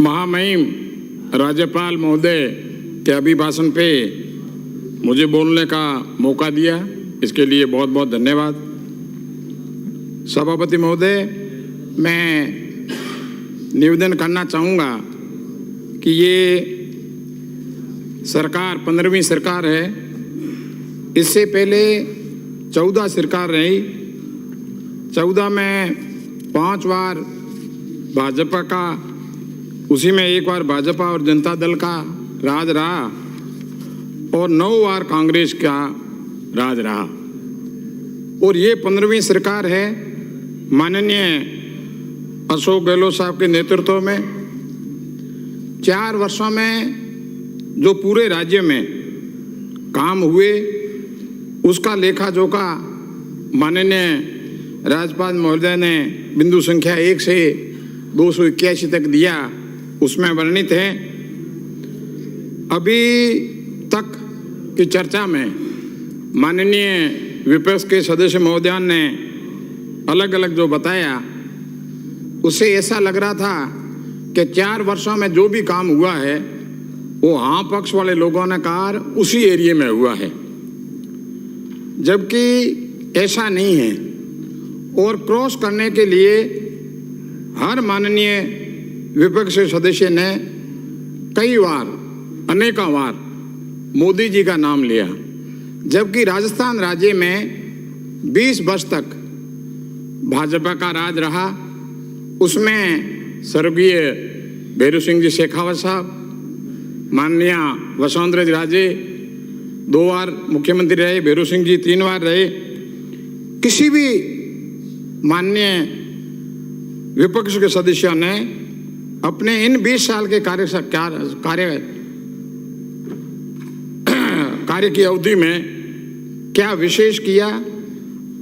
महामहिम राज्यपाल महोदय के अभिभाषण पे मुझे बोलने का मौका दिया, इसके लिए बहुत बहुत धन्यवाद। सभापति महोदय, मैं निवेदन करना चाहूँगा कि ये सरकार 15वीं सरकार है। इससे पहले 14 सरकार रही। 14 में 5 बार भाजपा का, उसी में 1 बार भाजपा और जनता दल का राज रहा और 9 बार कांग्रेस का राज रहा। और ये 15वीं सरकार है माननीय अशोक गहलोत साहब के नेतृत्व में। 4 वर्षों में जो पूरे राज्य में काम हुए उसका लेखा जोखा माननीय राज्यपाल महोदय ने बिंदु संख्या 1 से 281 तक दिया, उसमें वर्णित है। अभी तक की चर्चा में माननीय विपक्ष के सदस्य महोदय ने अलग अलग जो बताया, उससे ऐसा लग रहा था कि 4 वर्षों में जो भी काम हुआ है वो हाँ पक्ष वाले लोगों ने कहा उसी एरिया में हुआ है, जबकि ऐसा नहीं है। और क्रॉस करने के लिए हर माननीय विपक्ष सदस्य ने कई बार, अनेकों बार मोदी जी का नाम लिया, जबकि राजस्थान राज्य में 20 वर्ष तक भाजपा का राज रहा। उसमें स्वर्गीय भैरू सिंह जी शेखावत साहब, माननीय वसुंधरा राजे 2 बार मुख्यमंत्री रहे, भैरू सिंह जी 3 बार रहे। किसी भी माननीय विपक्ष के सदस्यों ने अपने इन 20 साल के कार्य की अवधि में क्या विशेष किया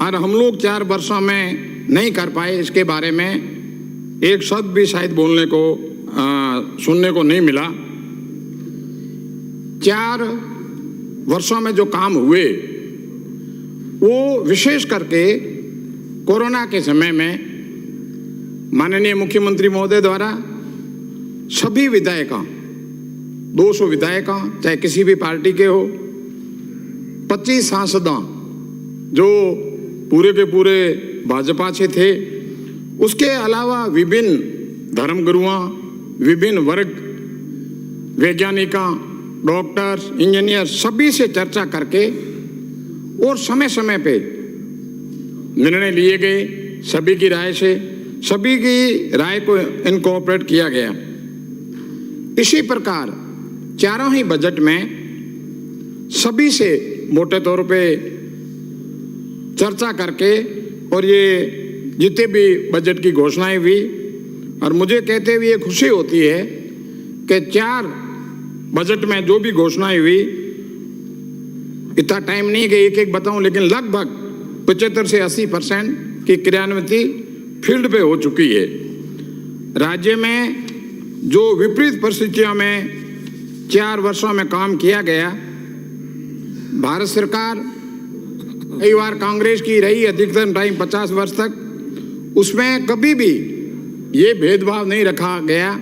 और हम लोग 4 वर्षों में नहीं कर पाए, इसके बारे में एक शब्द भी शायद बोलने को सुनने को नहीं मिला। 4 वर्षों में जो काम हुए वो विशेष करके कोरोना के समय में माननीय मुख्यमंत्री महोदय द्वारा सभी विधायकों, 200 विधायकों चाहे किसी भी पार्टी के हो, 25 सांसदों जो पूरे के पूरे भाजपा से थे, उसके अलावा विभिन्न धर्मगुरुओं, विभिन्न वर्ग, वैज्ञानिकों, डॉक्टर्स, इंजीनियर, सभी से चर्चा करके और समय समय पे निर्णय लिए गए। सभी की राय से, सभी की राय को इनकॉर्पोरेट किया गया। इसी प्रकार चारों ही बजट में सभी से मोटे तौर पे चर्चा करके और ये जितने भी बजट की घोषणाएं हुई, और मुझे कहते हुए खुशी होती है कि 4 बजट में जो भी घोषणाएं हुई, इतना टाइम नहीं कि एक-एक बताऊं, लेकिन लगभग 75 से 80% की क्रियान्विति फील्ड पे हो चुकी है। राज्य में जो विपरीत परिस्थितियों में 4 वर्षों में काम किया गया, भारत सरकार कई बार कांग्रेस की रही अधिकतम टाइम 50 वर्ष तक, उसमें कभी भी ये भेदभाव नहीं रखा गया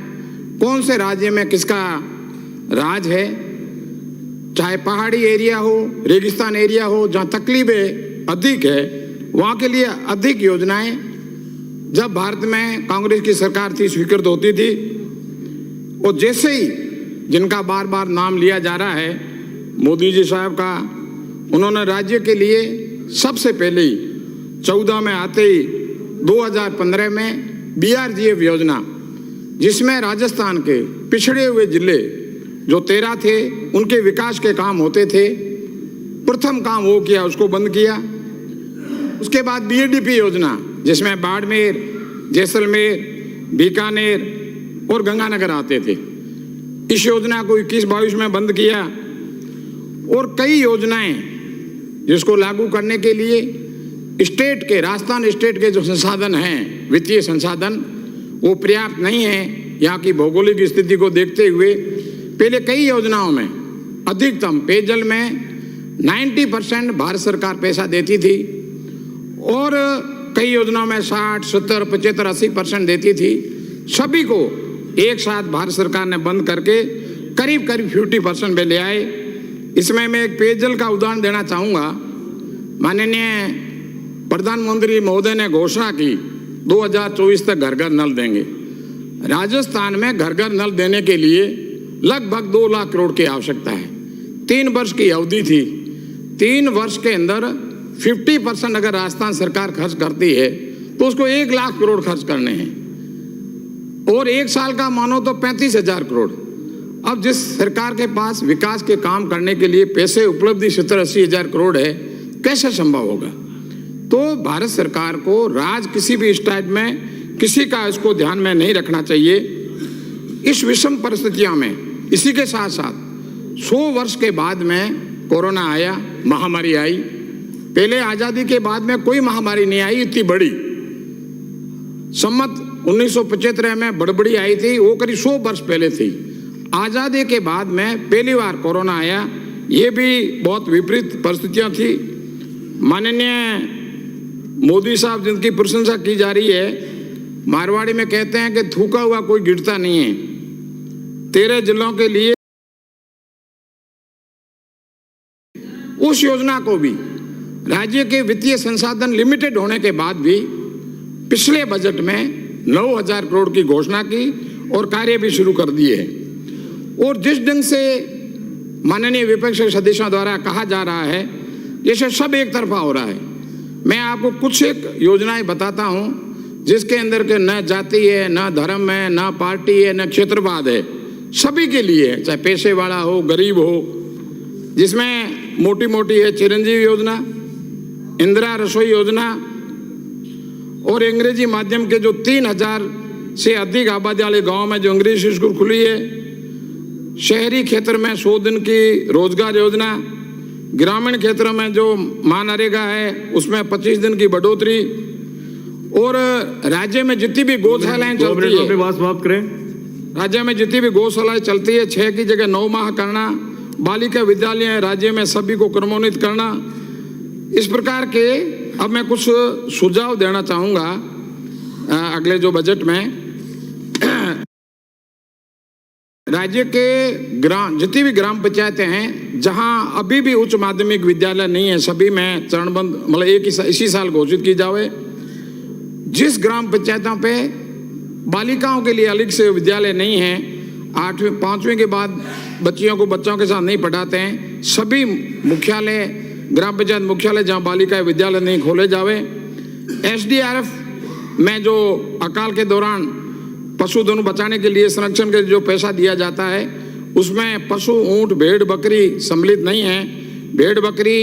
कौन से राज्य में किसका राज है। चाहे पहाड़ी एरिया हो, रेगिस्तान एरिया हो, जहाँ तकलीफें अधिक है, वहाँ के लिए अधिक योजनाएं जब भारत में कांग्रेस की सरकार थी स्वीकृत होती थी। और जैसे ही जिनका बार बार नाम लिया जा रहा है, मोदी जी साहब का, उन्होंने राज्य के लिए सबसे पहले ही 14 में आते ही 2015 में BRGF योजना, जिसमें राजस्थान के पिछड़े हुए जिले जो 13 थे उनके विकास के काम होते थे, प्रथम काम वो किया, उसको बंद किया। उसके बाद BADP योजना, जिसमें बाड़मेर, जैसलमेर, बीकानेर और गंगानगर आते थे, इस योजना को 21-22 में बंद किया। और कई योजनाएं जिसको लागू करने के लिए स्टेट के, राजस्थान स्टेट के जो संसाधन हैं, वित्तीय संसाधन, वो पर्याप्त नहीं है। यहाँ की भौगोलिक स्थिति को देखते हुए पहले कई योजनाओं में अधिकतम पेयजल में 90% भारत सरकार पैसा देती थी और कई योजनाओं में 60, 70, 75, 80% देती थी। सभी को एक साथ भारत सरकार ने बंद करके करीब करीब 50% पे ले आए। इसमें मैं एक पेयजल का उदाहरण देना चाहूँगा। माननीय प्रधानमंत्री महोदय ने घोषणा की 2024 तक घर घर नल देंगे। राजस्थान में घर घर नल देने के लिए लगभग 2 लाख करोड़ की आवश्यकता है। 3 वर्ष की अवधि थी। 3 वर्ष के अंदर 50% अगर राजस्थान सरकार खर्च करती है तो उसको 1 लाख करोड़ खर्च करने हैं, और 1 साल का मानो तो 35,000 करोड़। अब जिस सरकार के पास विकास के काम करने के लिए पैसे उपलब्धि 70-80 हजार करोड़ है, कैसे संभव होगा? तो भारत सरकार को राज किसी भी स्टेट में किसी का इसको ध्यान में नहीं रखना चाहिए। इस विषम परिस्थितियों में इसी के साथ साथ 100 वर्ष के बाद में कोरोना आया, महामारी आई। पहले आजादी के बाद में कोई महामारी नहीं आई इतनी बड़ी। सम्मत 1975 में बड़बड़ी आई थी, वो करीब 100 वर्ष पहले थी। आजादी के बाद में पहली बार कोरोना आया, ये भी बहुत विपरीत परिस्थितियां थी। माननीय मोदी साहब जिनकी प्रशंसा की जा रही है, मारवाड़ी में कहते हैं कि थूका हुआ कोई गिरता नहीं है। 13 जिलों के लिए उस योजना को भी राज्य के वित्तीय संसाधन लिमिटेड होने के बाद भी पिछले बजट में 9,000 करोड़ की घोषणा की और कार्य भी शुरू कर दिए हैं। और जिस ढंग से माननीय विपक्ष के सदस्यों द्वारा कहा जा रहा है जैसे सब एक तरफा हो रहा है, मैं आपको कुछ एक योजनाएं बताता हूं जिसके अंदर के न जाति है, न धर्म है, न पार्टी है, न क्षेत्रवाद है, सभी के लिए है, चाहे पैसे वाला हो, गरीब हो। जिसमें मोटी मोटी है चिरंजीवी योजना, इंदिरा रसोई योजना, और अंग्रेजी माध्यम के जो 3,000 से अधिक आबादी वाले गाँव में जो अंग्रेजी स्कूल खुली है, शहरी क्षेत्र में 100 दिन की रोजगार योजना, ग्रामीण क्षेत्र में जो मनरेगा है उसमें 25 दिन की बढ़ोतरी, और राज्य में जितनी भी गौशालाएं चलती है, बात समाप्त करें। राज्य में जितनी भी गौशालाएं चलती है 6 की जगह 9 माह करना, बालिका विद्यालय राज्य में सभी को क्रमोन्नत करना, इस प्रकार के। अब मैं कुछ सुझाव देना चाहूँगा अगले जो बजट में। राज्य के जितनी भी ग्राम पंचायतें हैं जहां अभी भी उच्च माध्यमिक विद्यालय नहीं है, सभी में चरणबद्ध मतलब इसी साल घोषित की जावे। जिस ग्राम पंचायतों पे बालिकाओं के लिए अलग से विद्यालय नहीं है, 8वीं 5वीं के बाद बच्चों के साथ नहीं पढ़ाते हैं, सभी मुख्यालय ग्राम पंचायत मुख्यालय जहाँ बालिका विद्यालय नहीं खोले जावे। SDRF में जो अकाल के दौरान पशुधन बचाने के लिए संरक्षण के जो पैसा दिया जाता है उसमें पशु, ऊंट, भेड़, बकरी सम्मिलित नहीं है। भेड़ बकरी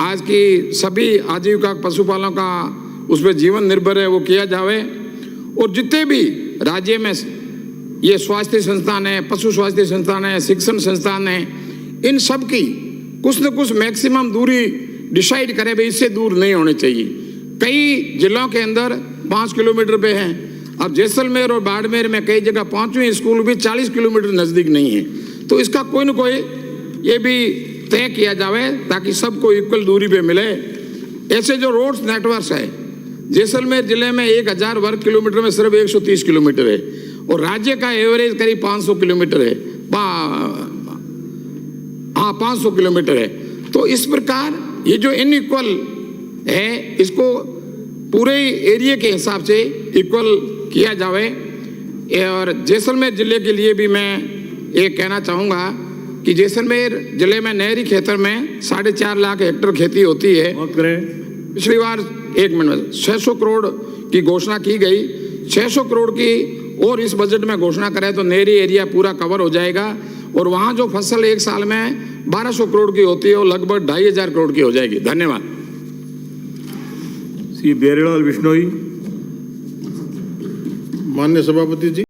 आज की सभी आजीविका पशुपालकों का उस पर जीवन निर्भर है, वो किया जावे। और जितने भी राज्य में ये स्वास्थ्य संस्थान है, पशु स्वास्थ्य संस्थान है, शिक्षण संस्थान है, इन सब की कुछ न कुछ मैक्सिमम दूरी डिसाइड करे भाई इससे दूर नहीं होनी चाहिए। कई जिलों के अंदर 5 किलोमीटर पे हैं। अब जैसलमेर और बाड़मेर में कई जगह 5वीं स्कूल भी 40 किलोमीटर नजदीक नहीं है। तो इसका कोई न कोई ये भी तय किया जावे ताकि सबको इक्वल दूरी पे मिले। ऐसे जो रोड्स नेटवर्क है, जैसलमेर जिले में 1000 वर्ग किलोमीटर में सिर्फ 130 किलोमीटर है और राज्य का एवरेज करीब 500 किलोमीटर है। 500 किलोमीटर है। तो इस प्रकार ये जो इनइक्वल है इसको पूरे एरिया के हिसाब से इक्वल किया जावे। और जैसलमेर जिले के लिए भी मैं ये कहना चाहूँगा कि जैसलमेर जिले में नहरी क्षेत्र में 4.5 लाख हेक्टेयर खेती होती है। पिछली बार 1 मिनट में 600 करोड़ की घोषणा की गई। 600 करोड़ की और इस बजट में घोषणा करें तो नहरी एरिया पूरा कवर हो जाएगा और वहाँ जो फसल 1 साल में 1200 करोड़ की होती है वो लगभग 2500 करोड़ की हो जाएगी। धन्यवाद। श्री बेरीलाल बिश्नोई। माननीय सभापति जी।